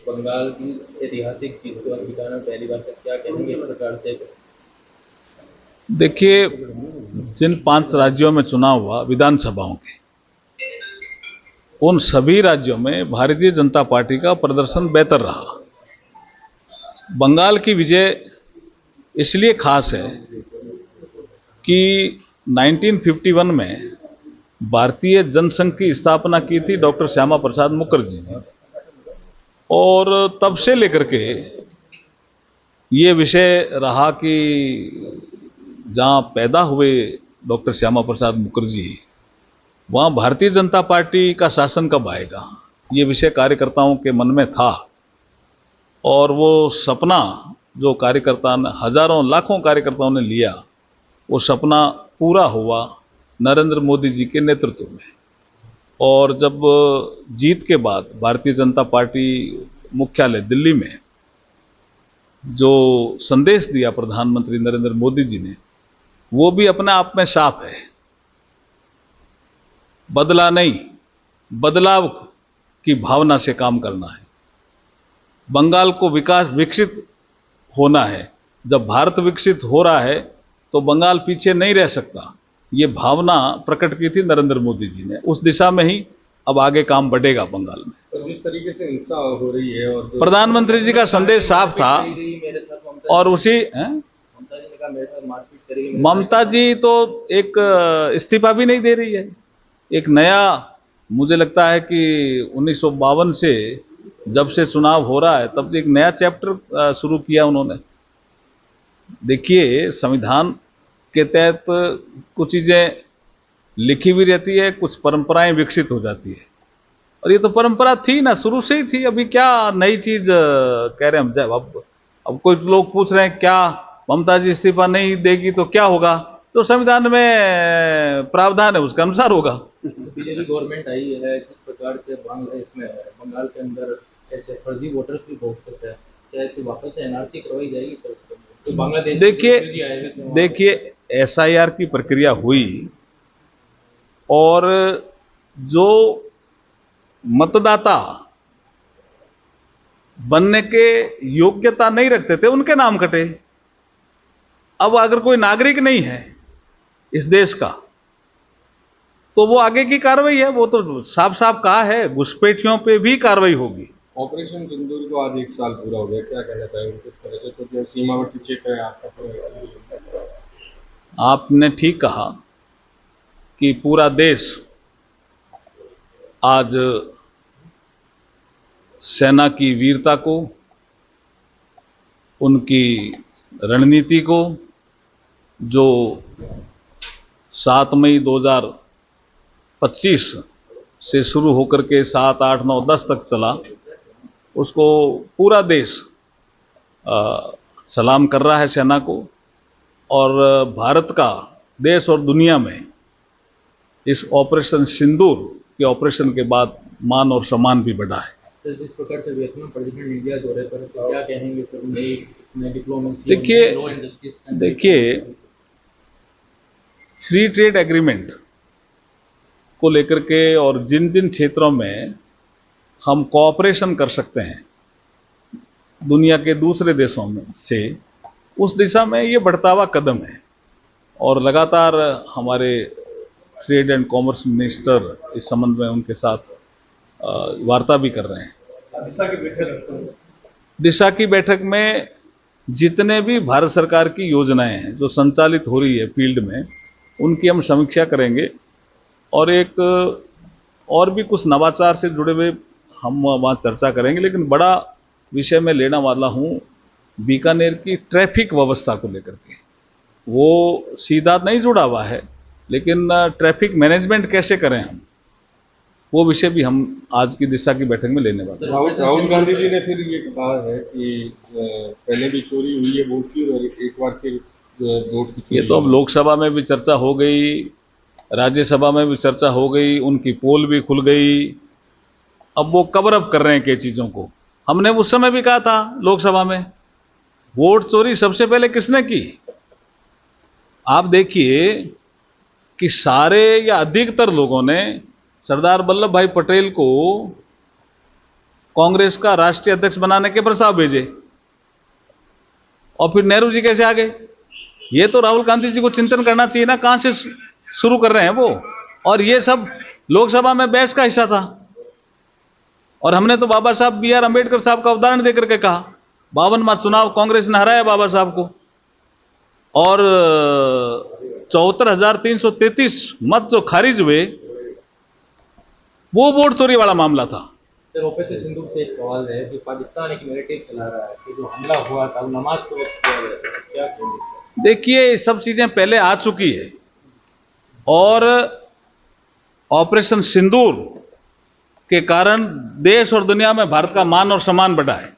बंगाल की ऐतिहासिक जीत को अधिकार में पहली बार तक क्या कहेंगे इस प्रकार से? देखिए, जिन 5 राज्यों में चुनाव हुआ विधानसभाओं के, उन सभी राज्यों में भारतीय जनता पार्टी का प्रदर्शन बेहतर रहा। बंगाल की विजय इसलिए खास है कि 1951 में भारतीय जनसंघ की स्थापना की थी डॉक्टर श्यामा प्रसाद मुखर्जी जी ने, और तब से लेकर के ये विषय रहा कि जहां पैदा हुए डॉक्टर श्यामा प्रसाद मुखर्जी, वहां भारतीय जनता पार्टी का शासन कब आएगा, ये विषय कार्यकर्ताओं के मन में था। और वो सपना जो कार्यकर्ता ने, हजारों लाखों कार्यकर्ताओं ने लिया, वो सपना पूरा हुआ नरेंद्र मोदी जी के नेतृत्व में। और जब जीत के बाद भारतीय जनता पार्टी मुख्यालय दिल्ली में जो संदेश दिया प्रधानमंत्री नरेंद्र मोदी जी ने, वो भी अपने आप में साफ है। बदला नहीं, बदलाव की भावना से काम करना है। बंगाल को विकसित होना है। जब भारत विकसित हो रहा है तो बंगाल पीछे नहीं रह सकता। ये भावना प्रकट की थी नरेंद्र मोदी जी ने। उस दिशा में ही अब आगे काम बढ़ेगा बंगाल में। तो जिस तरीके से हिंसा हो रही है और प्रधानमंत्री जी का संदेश साफ था। और उसी ममता जी तो एक इस्तीफा भी नहीं दे रही है। एक नया, मुझे लगता है कि 1952 से जब से चुनाव हो रहा है तब एक नया चैप्टर शुरू किया उन्होंने। देखिए, संविधान के तहत कुछ चीजें लिखी भी रहती है, कुछ परंपराएं विकसित हो जाती है, और ये तो परंपरा थी ना, शुरू से ही थी। अभी क्या नई चीज कह रहे हैं हम? जब अब कोई लोग पूछ रहे हैं क्या ममता जी इस्तीफा नहीं देगी तो क्या होगा, तो संविधान में प्रावधान है, उसके अनुसार होगा। बीजेपी गवर्नमेंट आई है, किस प्रकार से बंगाल के अंदर ऐसे फर्जी वोटर्स भी भोग सकते हैं, क्या ऐसे वापस से एनआरसी करवाई जाएगी? तो बांग्लादेश देखिए एसआईआर की प्रक्रिया हुई, और जो मतदाता बनने के योग्यता नहीं रखते थे उनके नाम कटे। अब अगर कोई नागरिक नहीं है इस देश का तो वो आगे की कार्रवाई है, वो तो साफ साफ कहा है, घुसपैठियों पे भी कार्रवाई होगी। ऑपरेशन सिंदूर को आज 1 साल पूरा हो गया, क्या कहना चाहेंगे किस तरह से? तो जो सीमावर्ती क्षेत्र है आपका, आपने ठीक कहा कि पूरा देश आज सेना की वीरता को, उनकी रणनीति को, जो 7 मई 2025 से शुरू होकर के 7, 8, 9, 10 तक चला, उसको पूरा देश सलाम कर रहा है सेना को। और भारत का देश और दुनिया में इस ऑपरेशन सिंदूर के ऑपरेशन के बाद मान और सम्मान भी बढ़ा है। तो जिस प्रकार से वियतनाम प्रेसिडेंट इंडिया दौरे पर, तो क्या कहेंगे सर? नई डिप्लोमेसी, देखिए फ्री ट्रेड एग्रीमेंट को लेकर के और जिन जिन क्षेत्रों में हम कोऑपरेशन कर सकते हैं दुनिया के दूसरे देशों में से, उस दिशा में ये बढ़ता हुआ कदम है। और लगातार हमारे ट्रेड एंड कॉमर्स मिनिस्टर इस संबंध में उनके साथ वार्ता भी कर रहे हैं। दिशा की बैठक में जितने भी भारत सरकार की योजनाएं हैं जो संचालित हो रही है फील्ड में, उनकी हम समीक्षा करेंगे। और एक और भी कुछ नवाचार से जुड़े हुए हम वहाँ चर्चा करेंगे। लेकिन बड़ा विषय में लेने वाला हूँ बीकानेर की ट्रैफिक व्यवस्था को लेकर के। वो सीधा नहीं जुड़ा हुआ है, लेकिन ट्रैफिक मैनेजमेंट कैसे करें हम, वो विषय भी हम आज की दिशा की बैठक में लेने वाले हैं। राहुल गांधी जी ने फिर ये कहा है कि पहले भी चोरी हुई है वोट की, और एक बार फिर वोट की चोरी। ये तो अब लोकसभा में भी चर्चा हो गई, राज्यसभा में भी चर्चा हो गई, उनकी पोल भी खुल गई। अब वो कवर अप कर रहे हैं कई चीजों को। हमने उस समय भी कहा था लोकसभा में, वोट चोरी सबसे पहले किसने की? आप देखिए कि सारे या अधिकतर लोगों ने सरदार वल्लभ भाई पटेल को कांग्रेस का राष्ट्रीय अध्यक्ष बनाने के प्रस्ताव भेजे, और फिर नेहरू जी कैसे आ गए? ये तो राहुल गांधी जी को चिंतन करना चाहिए ना, कहां से शुरू कर रहे हैं वो। और ये सब लोकसभा में बहस का हिस्सा था, और हमने तो बाबा साहब B.R. अम्बेडकर साहब का उदाहरण देकर के कहा, 52वां चुनाव कांग्रेस ने हराया बाबा साहब को, और 74,333 मत जो खारिज हुए, वो वोट चोरी वाला मामला था। सर, ऑपरेशन सिंदूर से एक सवाल है कि पाकिस्तान एक नैरेटिव चला रहा है कि जो हमला हुआ था वो नमाज के वक्त किया गया था, क्या कहेंगे? देखिए, ये सब चीजें पहले आ चुकी है, और ऑपरेशन सिंदूर के कारण देश और दुनिया में भारत का मान और सम्मान बढ़ा है।